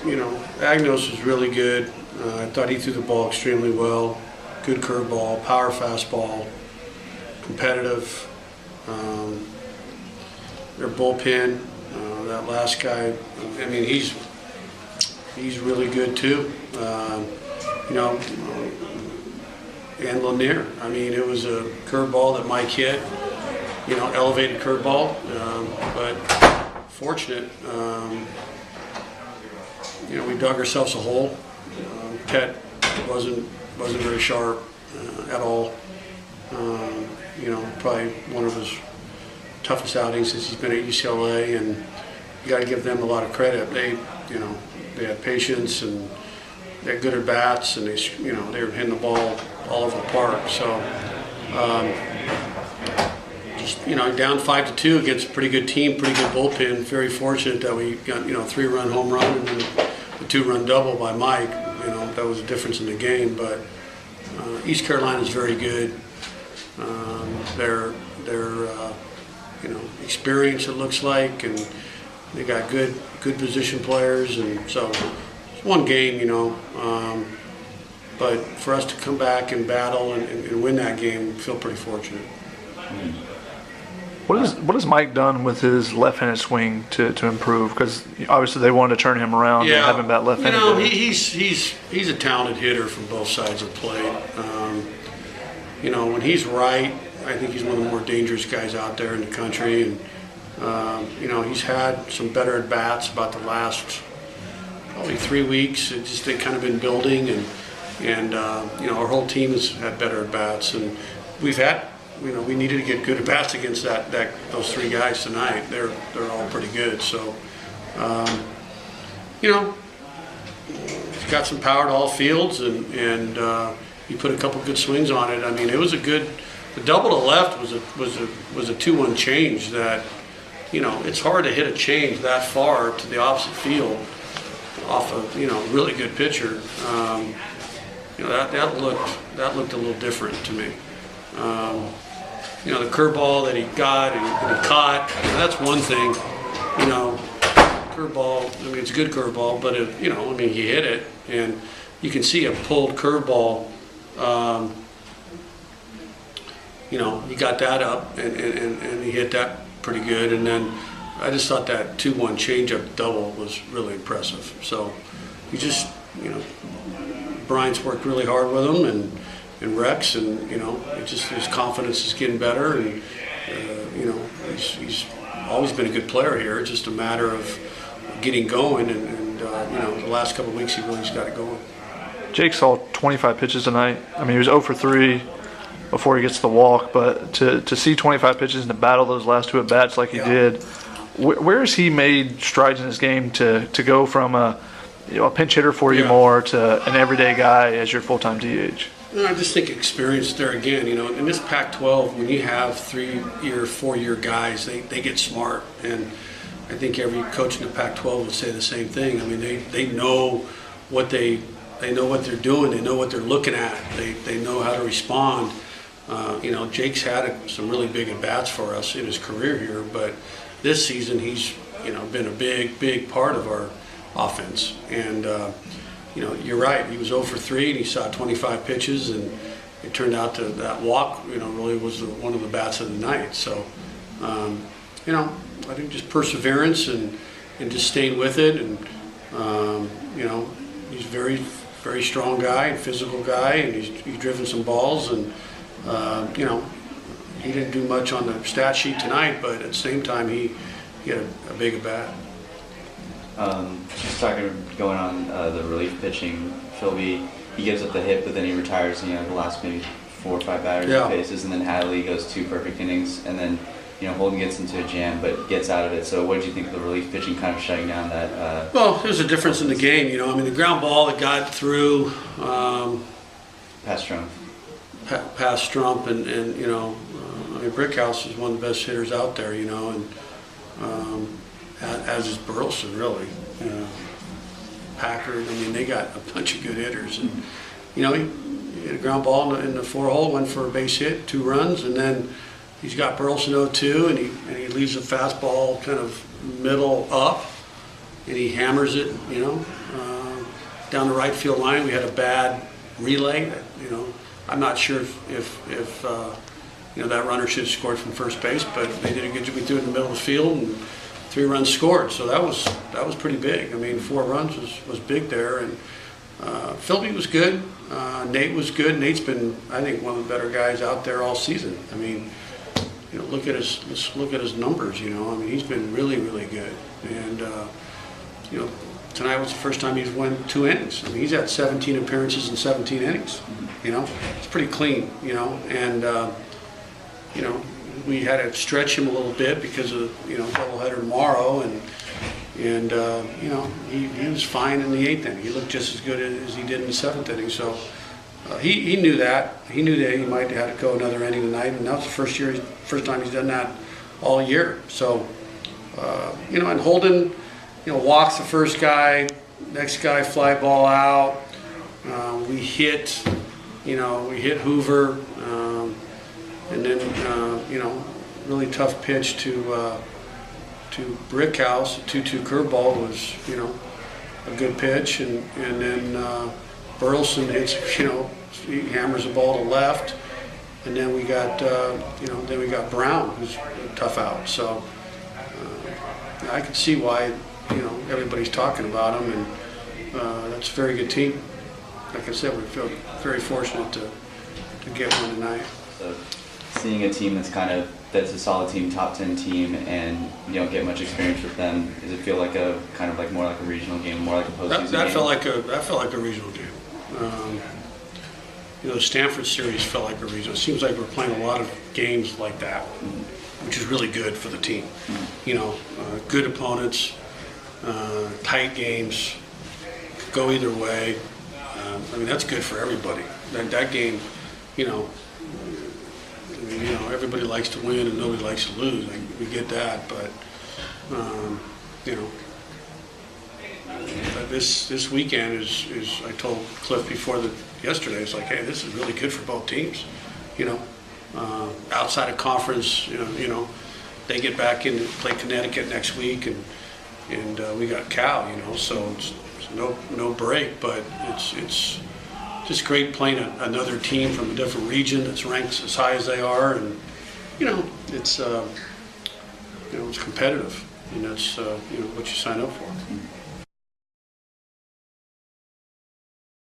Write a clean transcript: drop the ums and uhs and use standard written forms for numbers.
Agnos was really good. I thought he threw the ball extremely well. Good curveball, power fastball, competitive. Their bullpen, that last guy, I mean, he's really good too. And Lanier. I mean, it was a curveball that Mike hit, elevated curveball, but fortunate. We dug ourselves a hole. Pet wasn't very sharp at all. Probably one of his toughest outings since he's been at UCLA, and you got to give them a lot of credit. They had patience and they had good at bats, and they were hitting the ball all over the park. So, down 5-2 against a pretty good team, pretty good bullpen. Very fortunate that we got 3-run home run and then a 2-run double by Mike. That was a difference in the game. But East Carolina's very good. They're experienced, it looks like, and they got good position players, and so it's one game, but for us to come back and battle and win that game, we feel pretty fortunate. What has Mike done with his left-handed swing to improve? Because obviously they wanted to turn him around and have him bat left-handed. He's a talented hitter from both sides of the plate. When he's right, I think he's one of the more dangerous guys out there in the country, and he's had some better at bats about the last probably 3 weeks. They've kind of been building, and our whole team has had better at bats, and we've had. We needed to get good at bats against those 3 guys tonight. They're all pretty good. So, he's got some power to all fields, and he put a couple good swings on it. I mean, it was a good. The double to left was a 2-1 change that, it's hard to hit a change that far to the opposite field off a really good pitcher. That looked a little different to me. The curveball that he got and he caught, that's one thing. Curveball, I mean, it's a good curveball, but he hit it, and you can see a pulled curveball. He got that up and he hit that pretty good, and then I just thought that 2-1 changeup double was really impressive. So he just, Brian's worked really hard with him, and Rex, and his confidence is getting better, and he's always been a good player here. It's just a matter of getting going, and the last couple of weeks he really just got it going. Jake saw 25 pitches tonight. I mean, he was 0 for 3 before he gets the walk, but to see 25 pitches and to battle those last 2 at bats like he did, where has he made strides in his game to go from a pinch hitter for you more to an everyday guy as your full-time DH? I just think experience there again. In this Pac-12, when you have 3-year, 4-year guys, they get smart, and I think every coach in the Pac-12 would say the same thing. I mean, they know what they know what they're doing. They know what they're looking at. They know how to respond. Jake's had some really big at bats for us in his career here, but this season he's been a big part of our offense. And you're right. He was 0 for 3 and he saw 25 pitches, and it turned out that walk really was one of the bats of the night. So I think just perseverance and just staying with it, and he's a very strong guy and physical guy, and he's driven some balls, and he didn't do much on the stat sheet tonight, but at the same time he had a big at bat. Just going on the relief pitching, Philby, he gives up the hit, but then he retires. The last maybe 4 or 5 batters he faces, and then Hadley goes 2 perfect innings, and then Holden gets into a jam but gets out of it. So what did you think of the relief pitching kind of shutting down that? Well, there's a difference in the game. The ground ball that got through past Trump. Past Trump, and Brickhouse is one of the best hitters out there, and as is Burleson, really. Packard, they got a bunch of good hitters, and he hit a ground ball in the 4-hole, went for a base hit, 2 runs, and then he's got Burleson 0-2, and he leaves a fastball kind of middle up, and he hammers it, down the right field line. We had a bad relay. I'm not sure if that runner should have scored from first base, but they did a good job. We threw it in the middle of the field, and 3 runs scored. So that was pretty big. 4 runs was big there, and Philby was good. Nate was good. Nate's been, I think, one of the better guys out there all season. Look at his numbers. He's been really, really good. And tonight was the first time he's won 2 innings. He's had 17 appearances and 17 innings. It's pretty clean. And we had to stretch him a little bit because of doubleheader tomorrow, and he was fine in the 8th inning. He looked just as good as he did in the 7th inning. So he knew that. He knew that he might have to go another inning tonight, and that was the first time he's done that all year. So and Holden, walks the first guy, next guy fly ball out. We hit Hoover, and then really tough pitch to Brickhouse. A 2-2 curveball was a good pitch, and then Burleson hits, he hammers the ball to left, and then we got Brown, who's a tough out. So I can see why everybody's talking about him, and that's a very good team. Like I said, we feel very fortunate to get one tonight. So seeing a team that's a solid team, top 10 team, and you don't get much experience with them, does it feel like a more like a regional game, more like a postseason game? That felt like a regional game. The Stanford series felt like a regional. It seems like we're playing a lot of games like that, which is really good for the team. Good opponents, tight games, go either way. That's good for everybody. That game, everybody likes to win and nobody likes to lose. We get that, but this weekend is I told Cliff yesterday, it's like, hey, this is really good for both teams. Outside of conference, they get back in to play Connecticut next week, and we got Cal, so it's no break, but it's just great playing another team from a different region that's ranked as high as they are, and it's competitive, and that's what you sign up for.